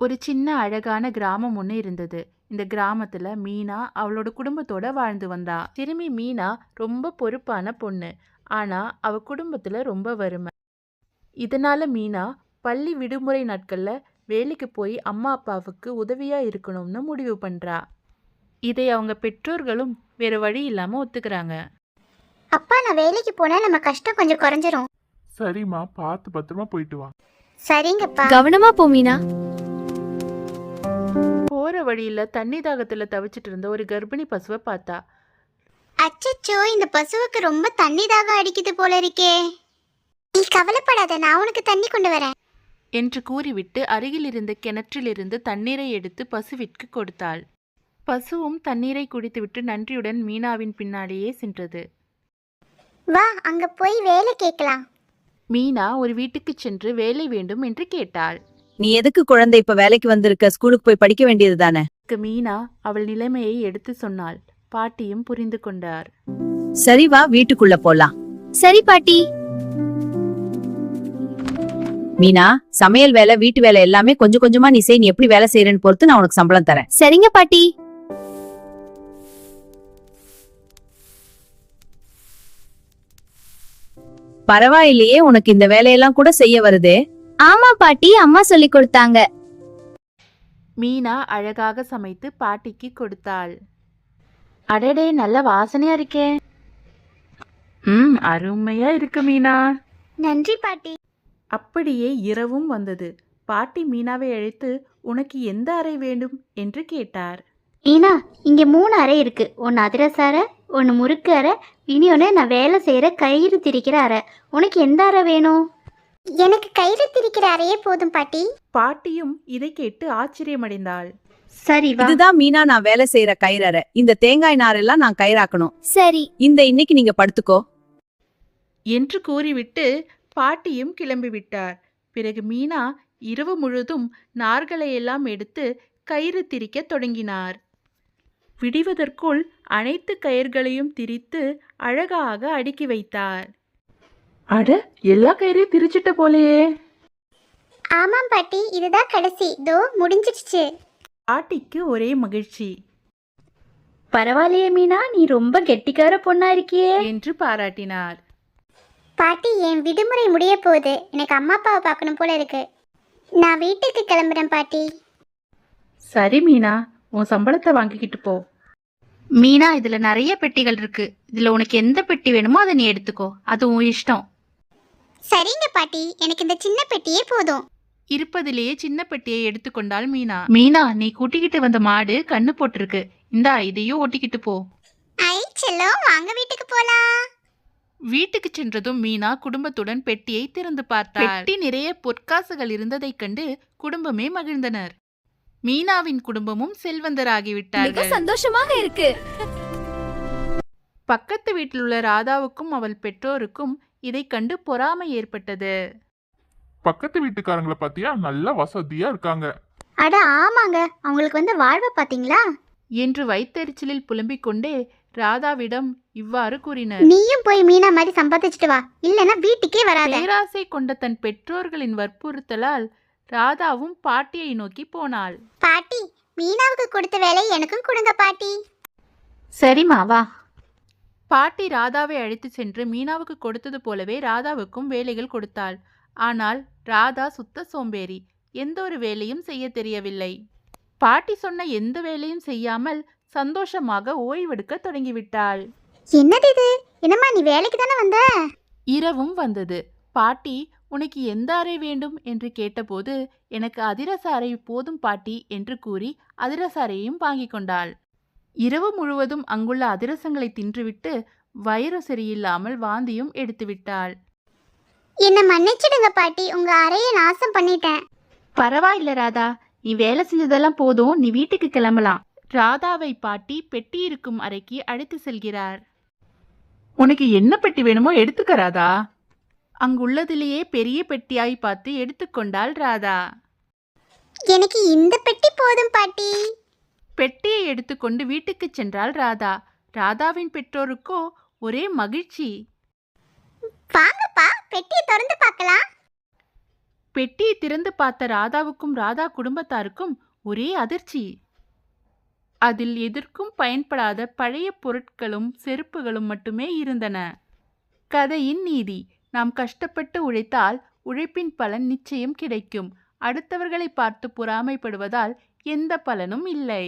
ஒரு சின்ன அழகான கிராமம் ஒன்று இருந்தது. இந்த கிராமத்துல மீனா அவளோட குடும்பத்தோட வாழ்ந்து வந்தா. சிறுமி மீனா ரொம்ப பொறுப்பான பொண்ணு. ஆனா அவ குடும்பத்துல ரொம்ப வறுமை. இதனால மீனா பள்ளி விடுமுறை நாட்கள்ல வேலைக்கு போய் அம்மா அப்பாவுக்கு உதவியா இருக்கணும்னு முடிவு பண்றா. இதை அவங்க பெற்றோர்களும் வேற வழி இல்லாம ஒத்துக்கிறாங்க. அப்பா, நான் வேலைக்கு போனா நம்ம கஷ்டம் கொஞ்சம் குறைஞ்சிரும். சரிம்மா, பார்த்து பத்திரமா போயிட்டு வா. சரிங்கப்பா. கவனமா போ மீனா. போற வழியில தண்ணி தாகத்துல தவிச்சிட்டு இருந்த ஒரு கர்ப்பிணி பசுவை பார்த்தா. அச்சச்சோ, இந்த பசுவுக்கு ரொம்ப தண்ணி தாகம் அடிக்குது போல இருக்கே. நீ கவலைப்படாத, நான் உனக்கு தண்ணி கொண்டு வரேன் என்று கூறிவிட்டு அருகில் இருந்த கிணற்றிலிருந்து தண்ணீரை எடுத்து பசுவிற்கு கொடுத்தாள். பசுவும் தண்ணீரை குடித்துவிட்டு நன்றியுடன் மீனாவின் பின்னாலேயே சென்றது. வா, அங்க போய் வேலை கேட்கலாம். மீனா ஒரு வீட்டுக்கு சென்று வேலை வேண்டும் என்று கேட்டாள். நீ எதுக்கு குழந்தை இப்ப வேலைக்கு வந்திருக்க? ஸ்கூலுக்கு போய் படிக்க வேண்டியது தானே? மீனா அவள் நிலைமையை எடுத்து சொன்னாள். பாட்டியும் புரிந்து கொண்டார். சரி, வா வீட்டுக்குள்ள போலாம். சரி பாட்டி. மீனா, சமையல் வேலை வீட்டு வேலை எல்லாமே கொஞ்சம் கொஞ்சமா நீ செய். நீ எப்படி வேலை செய்யறன்னு பொறுத்து நான் உனக்கு சம்பளம் தரேன். சரிங்க பாட்டி. பரவாயில்லையே, உனக்கு இந்த வேலையெல்லாம் கூட செய்ய வருதே. ஆமா பாட்டி, அம்மா சொல்லி கொடுத்தாங்க. மீனா அழகாக சமைத்து பாட்டிக்கு கொடுத்தாள். அடடே, நல்ல வாசனையா இருக்கே. அருமையா இருக்கு மீனா. நன்றி பாட்டி. அப்படியே இரவும் வந்தது. பாட்டி மீனாவை அழைத்து, உனக்கு எந்த அறை வேண்டும் என்று கேட்டார். ஈனா, இங்க 3 அறை இருக்கு. ஒன்னு அதிரச அறை, ஒன்னு முறுக்கு அறை, இனி ஒன்னு நான் வேலை செய்யற கயிறு திரிக்கிற அறை. உனக்கு எந்த அறை வேணும்? எனக்கு கயிறு திரிக்கிற அறையே போதும் பாட்டி. பாட்டியும் இதை கேட்டு ஆச்சரியமடைந்தாள். சரி வா. இதுதான் மீனா நான் வேலை செய்யற கயிறறை. இந்த தேங்காய் நாரெல்லாம் நான் கயிறாக்கணும். சரி. இன்னைக்கு நீங்க படுத்துக்கோ என்று கூறிவிட்டு பாட்டியும் கிளம்பிவிட்டார். பிறகு மீனா இரவு முழுதும் நார்களையெல்லாம் எடுத்து கயிறு திரிக்க தொடங்கினார். விடிவதற்குள் அனைத்து கயிர்களையும் திரித்து அழகாக அடுக்கி வைத்தார். அட, எல்லா கயிறையும் திரிச்சிட்ட போலையே. ஆமாம் பாட்டி, இதுதான் கடைசி. தோ முடிஞ்சிடுச்சு. பாட்டிக்கு ஒரே மகிழ்ச்சி. பரவாயில்லையே மீனா, நீ ரொம்ப கெட்டிக்கார பொண்ணா இருக்கியே என்று பாராட்டினார். பாட்டி, என் விடுமுறை முடிய போகுது. எனக்கு அம்மா அப்பாவை பார்க்கணும் போல இருக்கு. நான் வீட்டுக்கு கிளம்புறேன் பாட்டி. சரி மீனா, உன் சம்பளத்தை வாங்கிக்கிட்டு போ. மீனா, இதுல நிறைய பெட்டிகள் இருக்கு. இதுல உனக்கு எந்த பெட்டி வேணுமோ அதை நீ எடுத்துக்கோ. அது உன் இஷ்டம். சரிங்க பாட்டி, எனக்கு இந்த சின்ன பெட்டியே போதும். இருப்பதிலேயே சின்ன பெட்டியை எடுத்துக்கொண்டாள் மீனா. மீனா, நீ கூட்டிக்கிட்டு வந்த மாடு கண்ணு போட்டிருக்கு. இந்தா, இதையும் ஓட்டிக்கிட்டு போ. ஐ செல்லம், வாங்க வீட்டுக்கு போலாம். வீட்டுக்கு சென்றதும் மீனா குடும்பத்துடன் பெட்டியை திறந்து பார்த்தாள். பெட்டி நிறைய பொற்காசுகள் இருந்ததைக் கண்டு குடும்பமே மகிழ்ந்தனர். மீனாவின் குடும்பமும் செல்வந்தராகிவிட்டார்கள். சந்தோஷமாக இருக்கு. பக்கத்து வீட்டில் உள்ள ராதாவுக்கும் அவள் பெற்றோருக்கும் இதை கண்டு பொறாமை ஏற்பட்டது. பக்கத்து வீட்டுக்காரங்களை பாத்தியா, நல்ல வசதியா இருக்காங்க. அட ஆமாங்க, அவங்களுக்கு வந்து வாழ்வை பாத்தீங்களா என்று வயிற்றெரிச்சலில் புலம்பிக் கொண்டே ராதாவிடம் இவ்வாறு கூறினர். நீயும் போய் மீனா மாதிரி சம்பாதிச்சுட்டு வா, இல்லைன்னா வீட்டுக்கே வராத. பேராசை கொண்ட தன் பெற்றோர்களின் வற்புறுத்தலால் ராதாவும் பாட்டியை நோக்கி போனாள். பாட்டி, மீனாவுக்கு கொடுத்த வேலை எனக்கும் கொடுங்க பாட்டி. சரிம்மா, வா. பாட்டி ராதாவை அழைத்து சென்று மீனாவுக்கு கொடுத்தது போலவே ராதாவுக்கும் வேலைகள் கொடுத்தாள். ஆனால் ராதா சுத்த சோம்பேறி. எந்த ஒரு வேலையும் செய்ய தெரியவில்லை. பாட்டி சொன்ன எந்த வேலையும் செய்யாமல் சந்தோஷமாக ஓய்வெடுக்க தொடங்கிவிட்டாள். என்னது இது? என்னம்மா, நீ வேலைக்கு தானே வந்த? இரவும் வந்தது. பாட்டி, உனக்கு எந்த அறை வேண்டும் என்று கேட்டபோது, எனக்கு அதிரச அறை போதும் பாட்டி என்று கூறி அதிரச அறையையும் வாங்கி கொண்டாள். இரவு முழுவதும் அங்குள்ள அதிரசங்களை தின்றுவிட்டு வயிறு சரியில்லாமல் வாந்தியும் எடுத்துவிட்டாள். என்ன மன்னிச்சிடுங்க பாட்டி, உங்க அறையை நாசம் பண்ணிட்டேன். பரவாயில்ல ராதா, நீ வேலை செஞ்சதெல்லாம் போதும். நீ வீட்டுக்கு கிளம்பலாம். ராதாவை பாட்டி பெட்டி இருக்கும் அறைக்கு அழைத்து செல்கிறார். உனக்கு என்ன பெட்டி வேணுமோ எடுத்துக்க ராதா. அங்குள்ளதிலேயே பெரிய பெட்டியாய் பார்த்து எடுத்துக்கொண்டாள் ராதா. எனக்கு இந்த பெட்டி போதும் பாட்டி. பெட்டியை எடுத்துக்கொண்டு வீட்டுக்கு சென்றாள் ராதா. ராதாவின் பெற்றோருக்கோ ஒரே மகிழ்ச்சி. வாங்கப்பா, பெட்டியை திறந்து பார்க்கலாம். பெட்டியை திறந்து பார்த்த ராதாவுக்கும் ராதா குடும்பத்தாருக்கும் ஒரே அதிர்ச்சி. அதில் எதற்கும் பயன்படாத பழைய பொருட்களும் செருப்புகளும் மட்டுமே இருந்தன. கதையின் நீதி: நாம் கஷ்டப்பட்டு உழைத்தால் உழைப்பின் பலன் நிச்சயம் கிடைக்கும். அடுத்தவர்களை பார்த்து பொறாமைப்படுவதால் எந்த பலனும் இல்லை.